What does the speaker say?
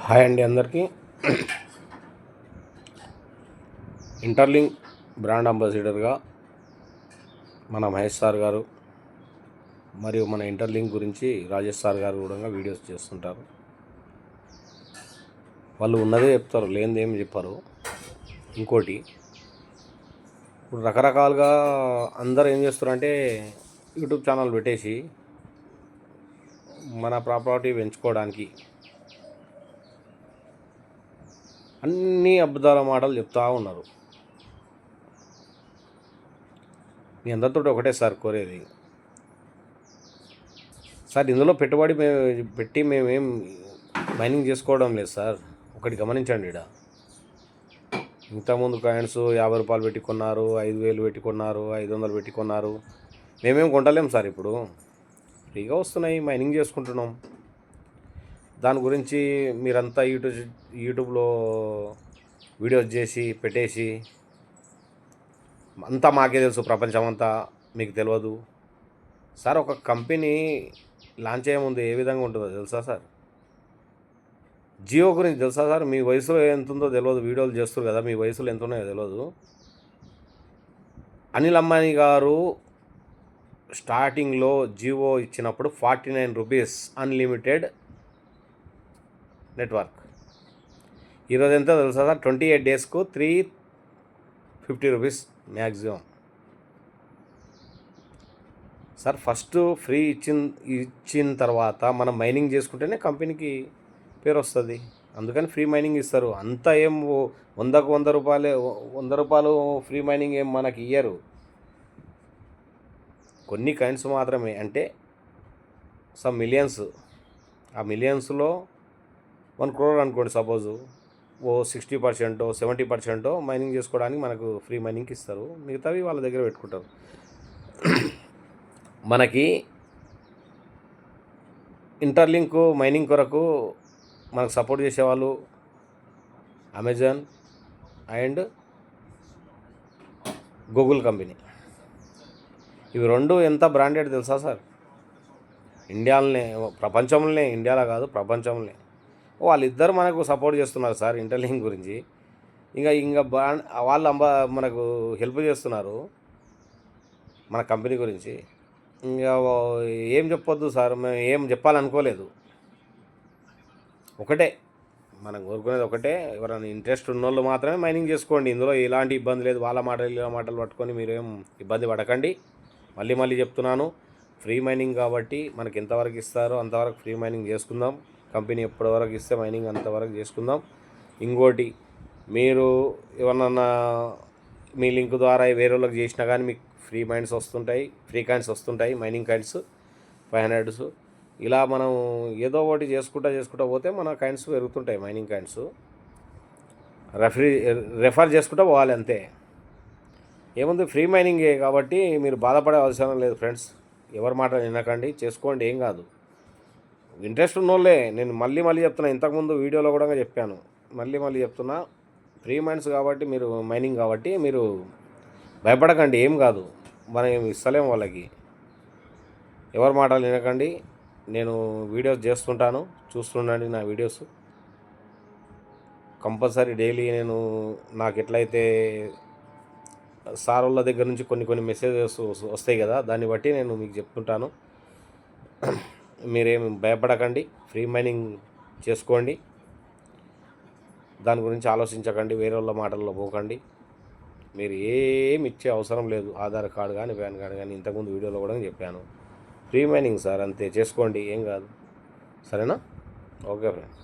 Hi అండి అందరికీ. Interlink brand అంబాసిడర్గా మన మహేష్ సార్ గారు మరియు మన ఇంటర్లింక్ గురించి రాజేష్ సార్ గారు కూడా వీడియోస్ చేస్తుంటారు. వాళ్ళు ఉన్నదే చెప్తారు, లేనిది ఏమి చెప్పారు. ఇంకోటి, ఇప్పుడు రకరకాలుగా అందరు ఏం చేస్తారంటే యూట్యూబ్ ఛానల్ పెట్టేసి మన ప్రాపర్టీ పెంచుకోవడానికి అన్ని అబద్ధాల మాటలు చెప్తూ ఉన్నారు. మీ అందరితో ఒకటే సార్ కోరేది, సార్ ఇందులో పెట్టుబడి పెట్టి మేమేం మైనింగ్ చేసుకోవడం లేదు సార్. ఒకటి గమనించండి, ఇంతకుముందు కాయిన్స్ 50 రూపాయలు పెట్టి కొన్నారు, 5,000 పెట్టి కొన్నారు, 500 పెట్టి కొన్నారు. మేమేం కొంటలేం సార్. ఇప్పుడు ఫ్రీగా వస్తున్నాయి, మైనింగ్ చేసుకుంటున్నాం. దాని గురించి మీరంతా యూట్యూబ్లో వీడియోస్ చేసి పెట్టేసి అంతా మాకే తెలుసు, ప్రపంచం అంతా మీకు తెలియదు సార్. ఒక కంపెనీ లాంచ్ అయ్యే ముందు ఏ విధంగా ఉంటుందో తెలుసా సార్? జియో గురించి తెలుసా సార్? మీ వయసులో ఎంత ఉందో తెలియదు, వీడియోలు చేస్తారు కదా, మీ వయసులో ఎంత ఉన్నాయో తెలియదు. అనిల్ అంబానీ గారు స్టార్టింగ్లో జియో ఇచ్చినప్పుడు 49 రూపీస్ అన్లిమిటెడ్ నెట్వర్క్. ఈరోజు ఎంత తెలుసా sir? 28 డేస్కు 350 rupees maximum sir. First free ఇచ్చిన తర్వాత మనం మైనింగ్ చేసుకుంటేనే కంపెనీకి పేరు వస్తుంది. అందుకని ఫ్రీ మైనింగ్ ఇస్తారు. అంతా ఏం 100కు 100 రూపాయలు ఫ్రీ మైనింగ్ ఏం మనకి ఇయ్యరు. కొన్ని కాయిన్స్ మాత్రమే, అంటే సమ్ మిలియన్స్. ఆ మిలియన్స్లో 1 crore అనుకోండి సపోజు, 60% 70% మైనింగ్ చేసుకోవడానికి మనకు ఫ్రీ మైనింగ్కి ఇస్తారు. మిగతావి వాళ్ళ దగ్గర పెట్టుకుంటారు. మనకి ఇంటర్లింక్ మైనింగ్ కొరకు మనకు సపోర్ట్ చేసేవాళ్ళు అమెజాన్ అండ్ గూగుల్ కంపెనీ. ఇవి రెండు ఎంత బ్రాండెడ్ తెలుసా సార్? ఇండియాలోనే, ప్రపంచంలోనే, ఇండియాలో కాదు ప్రపంచంలోనే వాళ్ళిద్దరు మనకు సపోర్ట్ చేస్తున్నారు సార్ ఇంటర్లింక్ గురించి. ఇంకా వాళ్ళు మనకు హెల్ప్ చేస్తున్నారు మన కంపెనీ గురించి. ఇంకా ఏం చెప్పొద్దు సార్, మేము ఏం చెప్పాలనుకోలేదు. ఒకటే మనం కోరుకునేది ఒకటే, ఎవరైనా ఇంట్రెస్ట్ ఉన్నోళ్ళు మాత్రమే మైనింగ్ చేసుకోండి. ఇందులో ఎలాంటి ఇబ్బంది లేదు. వాళ్ళ మాటలు ఇలా మాటలు పట్టుకొని మీరేం ఇబ్బంది పడకండి. మళ్ళీ చెప్తున్నాను, ఫ్రీ మైనింగ్ కాబట్టి మనకి ఎంతవరకు ఇస్తారో అంతవరకు ఫ్రీ మైనింగ్ చేసుకుందాం. కంపెనీ ఎప్పటివరకు ఇస్తే మైనింగ్ అంతవరకు చేసుకుందాం. ఇంకోటి, మీరు ఏమన్నా మీ లింక్ ద్వారా వేరే వాళ్ళకి చేసినా కానీ మీకు ఫ్రీ కాయిన్స్ వస్తుంటాయి, మైనింగ్ కాయిన్స్ 500. ఇలా మనం ఏదో ఒకటి చేసుకుంటా పోతే మన కాయిన్స్ పెరుగుతుంటాయి, మైనింగ్ కాయిన్స్. రెఫర్ చేసుకుంటూ పోవాలి అంతే. ఏముంది, ఫ్రీ మైనింగే కాబట్టి మీరు బాధపడే అవసరం లేదు ఫ్రెండ్స్. ఎవరి మాట వినకండి, చేసుకోండి, ఏం కాదు. ఇంట్రెస్ట్ ఉన్నోళ్ళే. నేను మళ్ళీ చెప్తున్నా, ఇంతకుముందు వీడియోలో కూడా చెప్పాను, మళ్ళీ చెప్తున్నా, ఫ్రీ మైన్స్ కాబట్టి మీరు మైనింగ్ కాబట్టి మీరు భయపడకండి, ఏం కాదు. మనం ఏమి ఇస్తలేము వాళ్ళకి. ఎవరి మాటలు వినకండి. నేను వీడియోస్ చేస్తుంటాను, చూస్తుండండి నా వీడియోస్. కంపల్సరీ డైలీ నాకు ఎట్లయితే సార్ వాళ్ళ దగ్గర నుంచి కొన్ని మెసేజెస్ వస్తాయి కదా, దాన్ని బట్టి నేను మీకు చెప్తుంటాను. మీరేమి భయపడకండి, ఫ్రీ మైనింగ్ చేసుకోండి. దాని గురించి ఆలోచించకండి, వేరే వాళ్ళ మాటల్లో పోకండి. మీరు ఏమి ఇచ్చే అవసరం లేదు. ఆధార్ కార్డు కానీ పాన్ కార్డు కానీ ఇంతకుముందు వీడియోలో కూడా చెప్పాను. ఫ్రీ మైనింగ్ సార్, అంతే, చేసుకోండి, ఏం కాదు. సరేనా? Okay friend.